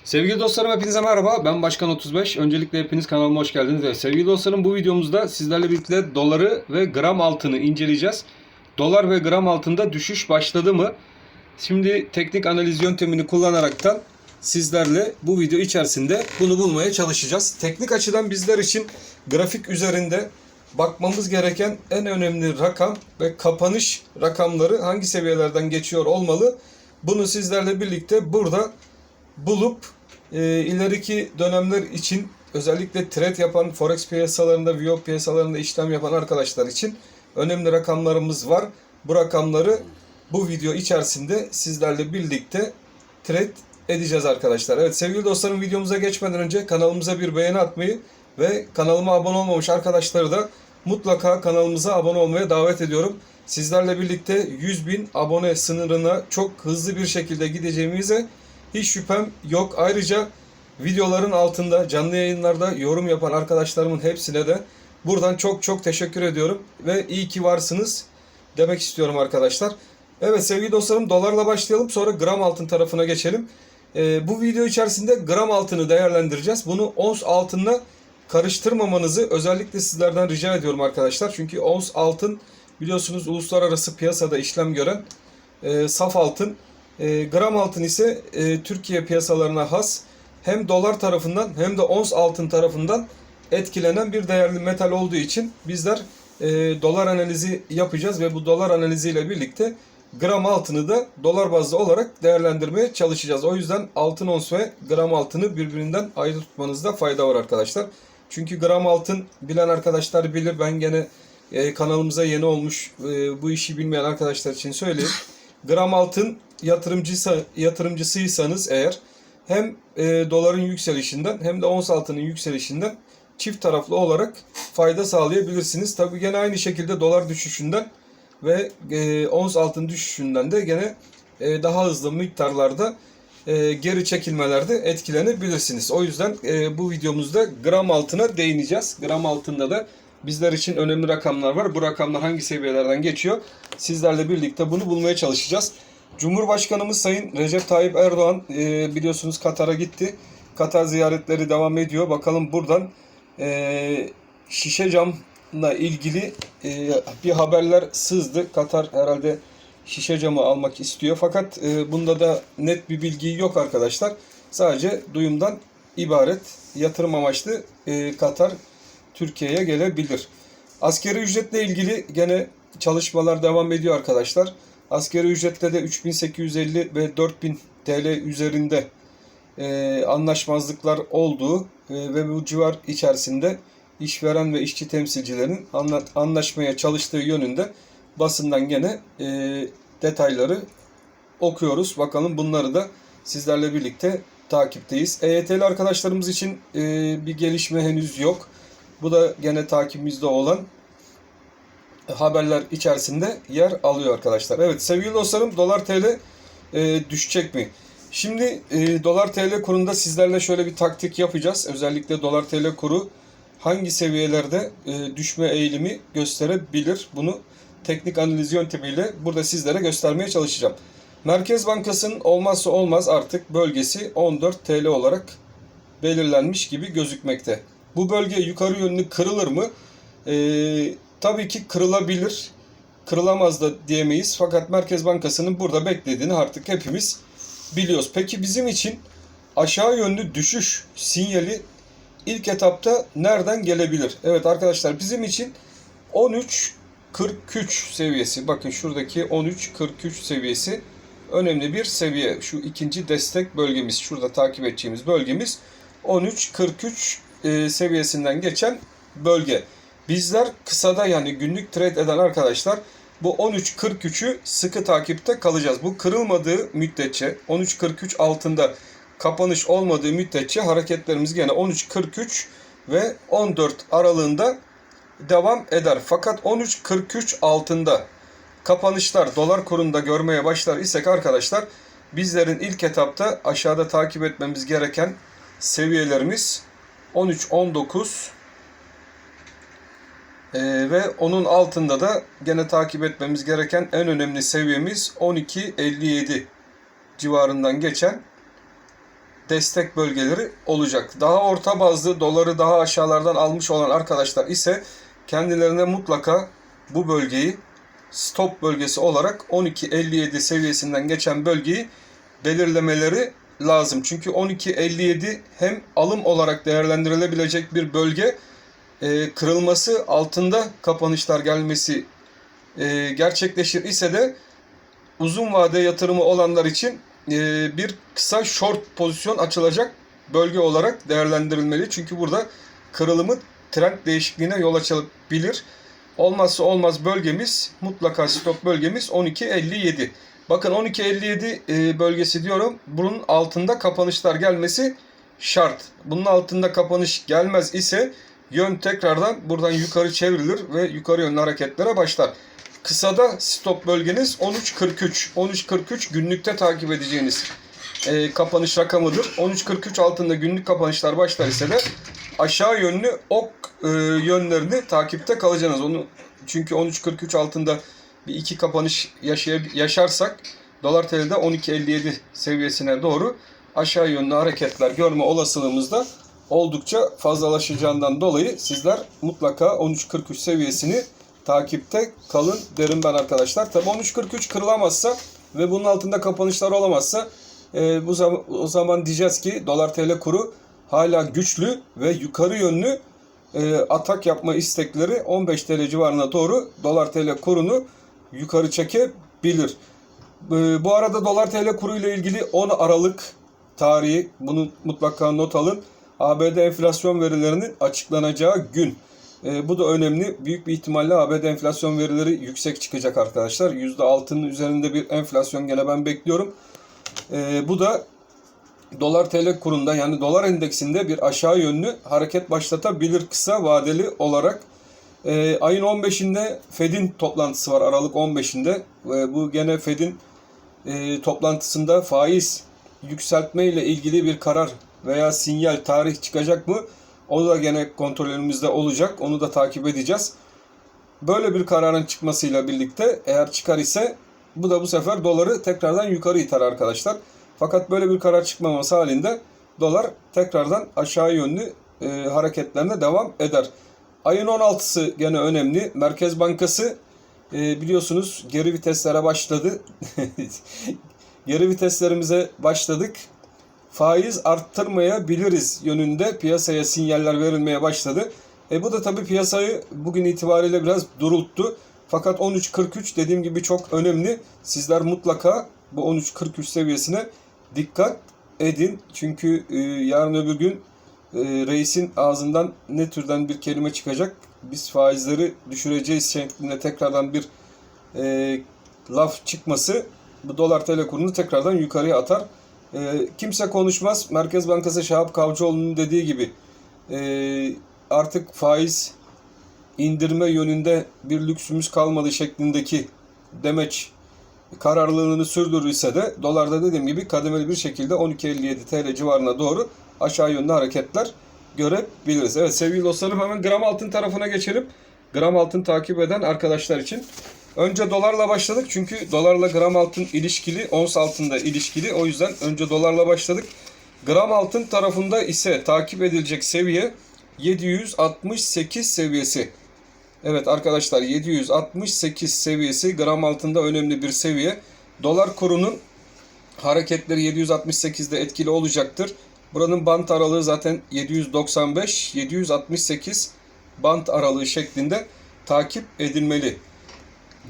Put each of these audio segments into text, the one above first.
Sevgili dostlarım hepinize merhaba. Ben Başkan 35. Öncelikle hepiniz kanalıma hoş geldiniz. Evet, sevgili dostlarım bu videomuzda sizlerle birlikte doları ve gram altını inceleyeceğiz. Dolar ve gram altında düşüş başladı mı? Şimdi teknik analiz yöntemini kullanaraktan sizlerle bu video içerisinde bunu bulmaya çalışacağız. Teknik açıdan bizler için grafik üzerinde bakmamız gereken en önemli rakam ve kapanış rakamları hangi seviyelerden geçiyor olmalı? Bunu sizlerle birlikte burada bulup ileriki dönemler için özellikle trade yapan forex piyasalarında, VIO piyasalarında işlem yapan arkadaşlar için önemli rakamlarımız var. Bu rakamları bu video içerisinde sizlerle birlikte trade edeceğiz arkadaşlar. Evet sevgili dostlarım, videomuza geçmeden önce kanalımıza bir beğeni atmayı ve kanalıma abone olmamış arkadaşları da mutlaka kanalımıza abone olmaya davet ediyorum. Sizlerle birlikte 100.000 abone sınırına çok hızlı bir şekilde gideceğimize hiç şüphem yok. Ayrıca videoların altında canlı yayınlarda yorum yapan arkadaşlarımın hepsine de buradan çok teşekkür ediyorum ve iyi ki varsınız demek istiyorum arkadaşlar. Evet sevgili dostlarım, dolarla başlayalım, sonra gram altın tarafına geçelim. Bu video içerisinde gram altını değerlendireceğiz. Bunu ons altınla karıştırmamanızı özellikle sizlerden rica ediyorum arkadaşlar. Çünkü ons altın biliyorsunuz uluslararası piyasada işlem gören saf altın. Gram altın ise Türkiye piyasalarına has, hem dolar tarafından hem de ons altın tarafından etkilenen bir değerli metal olduğu için bizler dolar analizi yapacağız ve bu dolar analiziyle birlikte gram altını da dolar bazlı olarak değerlendirmeye çalışacağız. O yüzden altın ons ve gram altını birbirinden ayrı tutmanızda fayda var arkadaşlar. Çünkü gram altın bilen arkadaşlar bilir, ben gene kanalımıza yeni olmuş bu işi bilmeyen arkadaşlar için söyleyeyim. Gram altın yatırımcısıysanız eğer hem doların yükselişinden hem de ons altının yükselişinden çift taraflı olarak fayda sağlayabilirsiniz. Tabi gene aynı şekilde dolar düşüşünden ve ons altın düşüşünden de gene daha hızlı miktarlarda geri çekilmelerde etkilenebilirsiniz. O yüzden bu videomuzda gram altına değineceğiz. Gram altında da bizler için önemli rakamlar var. Bu rakamlar hangi seviyelerden geçiyor? Sizlerle birlikte bunu bulmaya çalışacağız. Cumhurbaşkanımız Sayın Recep Tayyip Erdoğan biliyorsunuz Katar'a gitti. Katar ziyaretleri devam ediyor. Bakalım buradan şişe camla ilgili bir haberler sızdı. Katar herhalde şişe camı almak istiyor. Fakat bunda da net bir bilgi yok arkadaşlar. Sadece duyumdan ibaret. Yatırım amaçlı Katar Türkiye'ye gelebilir. Asgari ücretle ilgili gene çalışmalar devam ediyor arkadaşlar. Asgari ücrette de 3850 ve 4000 TL üzerinde anlaşmazlıklar olduğu ve bu civar içerisinde işveren ve işçi temsilcilerin anlaşmaya çalıştığı yönünde basından gene detayları okuyoruz. Bakalım, bunları da sizlerle birlikte takipteyiz. EYT'li arkadaşlarımız için bir gelişme henüz yok. Bu da gene takibimizde olan haberler içerisinde yer alıyor arkadaşlar. Evet sevgili dostlarım, dolar TL düşecek mi? Şimdi dolar TL kurunda sizlerle şöyle bir taktik yapacağız. Özellikle dolar TL kuru hangi seviyelerde düşme eğilimi gösterebilir? Bunu teknik analiz yöntemiyle burada sizlere göstermeye çalışacağım. Merkez Bankası'nın olmazsa olmaz artık bölgesi 14 TL olarak belirlenmiş gibi gözükmekte. Bu bölge yukarı yönlü kırılır mı? Tabii ki kırılabilir. Kırılamaz da diyemeyiz. Fakat Merkez Bankası'nın burada beklediğini artık hepimiz biliyoruz. Peki bizim için aşağı yönlü düşüş sinyali ilk etapta nereden gelebilir? Evet arkadaşlar, bizim için 13.43 seviyesi. Bakın şuradaki 13.43 seviyesi önemli bir seviye. Şu ikinci destek bölgemiz, şurada takip edeceğimiz bölgemiz 13.43 seviyesinden geçen bölge. Bizler kısada, yani günlük trade eden arkadaşlar bu 13.43'ü sıkı takipte kalacağız. Bu kırılmadığı müddetçe, 13.43 altında kapanış olmadığı müddetçe hareketlerimiz gene 13.43 ve 14 aralığında devam eder. Fakat 13.43 altında kapanışlar dolar kurunda görmeye başlar isek arkadaşlar, bizlerin ilk etapta aşağıda takip etmemiz gereken seviyelerimiz 13.19 ve onun altında da gene takip etmemiz gereken en önemli seviyemiz 12.57 civarından geçen destek bölgeleri olacak. Daha orta bazlı doları daha aşağılardan almış olan arkadaşlar ise kendilerine mutlaka bu bölgeyi stop bölgesi olarak 12.57 seviyesinden geçen bölgeyi belirlemeleri lazım. Çünkü 12.57 hem alım olarak değerlendirilebilecek bir bölge, kırılması altında kapanışlar gelmesi gerçekleşir ise de uzun vade yatırımı olanlar için bir kısa short pozisyon açılacak bölge olarak değerlendirilmeli. Çünkü burada kırılımı trend değişikliğine yol açabilir. Olmazsa olmaz bölgemiz, mutlaka stop bölgemiz 12.57. Bakın 12.57 bölgesi diyorum. Bunun altında kapanışlar gelmesi şart. Bunun altında kapanış gelmez ise yön tekrardan buradan yukarı çevrilir ve yukarı yönlü hareketlere başlar. Kısada stop bölgeniz 13.43. 13.43 günlükte takip edeceğiniz kapanış rakamıdır. 13.43 altında günlük kapanışlar başlar ise de aşağı yönlü ok yönlerini takipte kalacaksınız. Çünkü 13.43 altında bir iki kapanış yaşarsak dolar TL'de 12.57 seviyesine doğru aşağı yönlü hareketler görme olasılığımız da oldukça fazlalaşacağından dolayı sizler mutlaka 13.43 seviyesini takipte kalın derim ben arkadaşlar. Tabi 13.43 kırılamazsa ve bunun altında kapanışlar olamazsa o zaman diyeceğiz ki dolar TL kuru hala güçlü ve yukarı yönlü atak yapma istekleri 15 TL civarına doğru dolar TL kurunu yukarı çekebilir. Bu arada dolar TL kuru ile ilgili 10 Aralık tarihi, bunu mutlaka not alın. ABD enflasyon verilerinin açıklanacağı gün. Bu da önemli. Büyük bir ihtimalle ABD enflasyon verileri yüksek çıkacak arkadaşlar. %6'nın üzerinde bir enflasyon gene ben bekliyorum. Bu da dolar TL kurunda, yani dolar endeksinde bir aşağı yönlü hareket başlatabilir kısa vadeli olarak. Ayın 15'inde Fed'in toplantısı var, Aralık 15'inde. Bu gene Fed'in toplantısında faiz yükseltme ile ilgili bir karar veya sinyal, tarih çıkacak mı? O da gene kontrolümüzde olacak. Onu da takip edeceğiz. Böyle bir kararın çıkmasıyla birlikte eğer çıkar ise bu sefer doları tekrardan yukarı iter arkadaşlar. Fakat böyle bir karar çıkmaması halinde dolar tekrardan aşağı yönlü hareketlerine devam eder. Ayın 16'sı gene önemli. Merkez Bankası biliyorsunuz geri viteslere başladı. Geri viteslerimize başladık. Faiz arttırmayabiliriz yönünde piyasaya sinyaller verilmeye başladı. Bu da tabii piyasayı bugün itibariyle biraz durulttu. Fakat 13.43 dediğim gibi çok önemli. Sizler mutlaka bu 13.43 seviyesine dikkat edin. Çünkü yarın öbür gün reisin ağzından ne türden bir kelime çıkacak? Biz faizleri düşüreceğiz şeklinde tekrardan bir laf çıkması bu dolar TL kurunu tekrardan yukarıya atar. Kimse konuşmaz. Merkez Bankası Şahap Kavcıoğlu'nun dediği gibi artık faiz indirme yönünde bir lüksümüz kalmadı şeklindeki demeç kararlılığını sürdürürse de dolarda dediğim gibi kademeli bir şekilde 12.57 TL civarına doğru aşağı yönlü hareketler görebiliriz. Evet sevgili dostlarım, hemen gram altın tarafına geçelim. Gram altın takip eden arkadaşlar için. Önce dolarla başladık çünkü dolarla gram altın ilişkili, ons altında ilişkili. O yüzden önce dolarla başladık. Gram altın tarafında ise takip edilecek seviye 768 seviyesi. Evet arkadaşlar, 768 seviyesi gram altında önemli bir seviye. Dolar kurunun hareketleri 768'de etkili olacaktır. Buranın bant aralığı zaten 795-768 bant aralığı şeklinde takip edilmeli.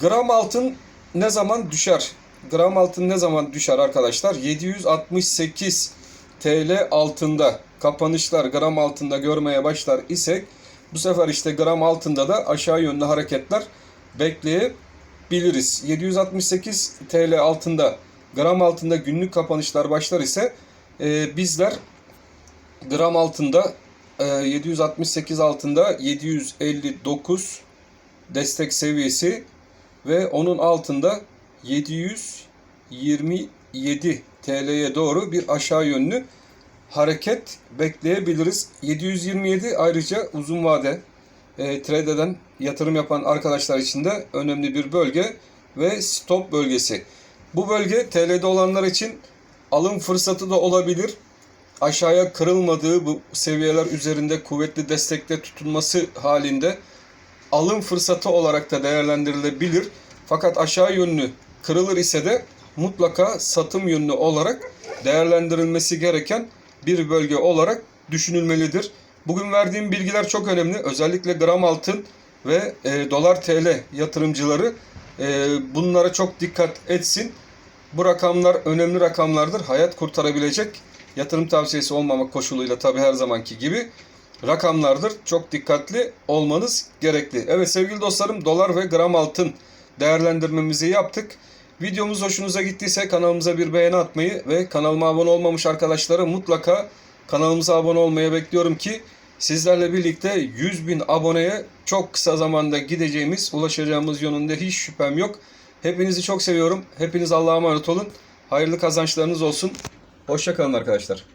Gram altın ne zaman düşer? Gram altın ne zaman düşer arkadaşlar? 768 TL altında kapanışlar gram altında görmeye başlar isek bu sefer işte gram altında da aşağı yönlü hareketler bekleyebiliriz. 768 TL altında, gram altında günlük kapanışlar başlar ise bizler gram altında 768 altında 759 destek seviyesi ve onun altında 727 TL'ye doğru bir aşağı yönlü hareket bekleyebiliriz. 727 ayrıca uzun vade trade eden, yatırım yapan arkadaşlar için de önemli bir bölge ve stop bölgesi. Bu bölge TL'de olanlar için alım fırsatı da olabilir. aşağıya kırılmadığı bu seviyeler üzerinde kuvvetli destekte tutunması halinde alım fırsatı olarak da değerlendirilebilir. Fakat aşağı yönlü kırılır ise de mutlaka satım yönlü olarak değerlendirilmesi gereken bir bölge olarak düşünülmelidir. Bugün verdiğim bilgiler çok önemli. Özellikle gram altın ve dolar TL yatırımcıları bunlara çok dikkat etsin. Bu rakamlar önemli rakamlardır. Hayat kurtarabilecek, yatırım tavsiyesi olmamak koşuluyla tabii her zamanki gibi rakamlardır. Çok dikkatli olmanız gerekli. Evet sevgili dostlarım, dolar ve gram altın değerlendirmemizi yaptık. Videomuz hoşunuza gittiyse kanalımıza bir beğeni atmayı ve kanalıma abone olmamış arkadaşlara mutlaka kanalımıza abone olmaya bekliyorum ki sizlerle birlikte 100.000 aboneye çok kısa zamanda gideceğimiz, ulaşacağımız yönünde hiç şüphem yok. Hepinizi çok seviyorum. Hepiniz Allah'a emanet olun. Hayırlı kazançlarınız olsun. Hoşça kalın arkadaşlar.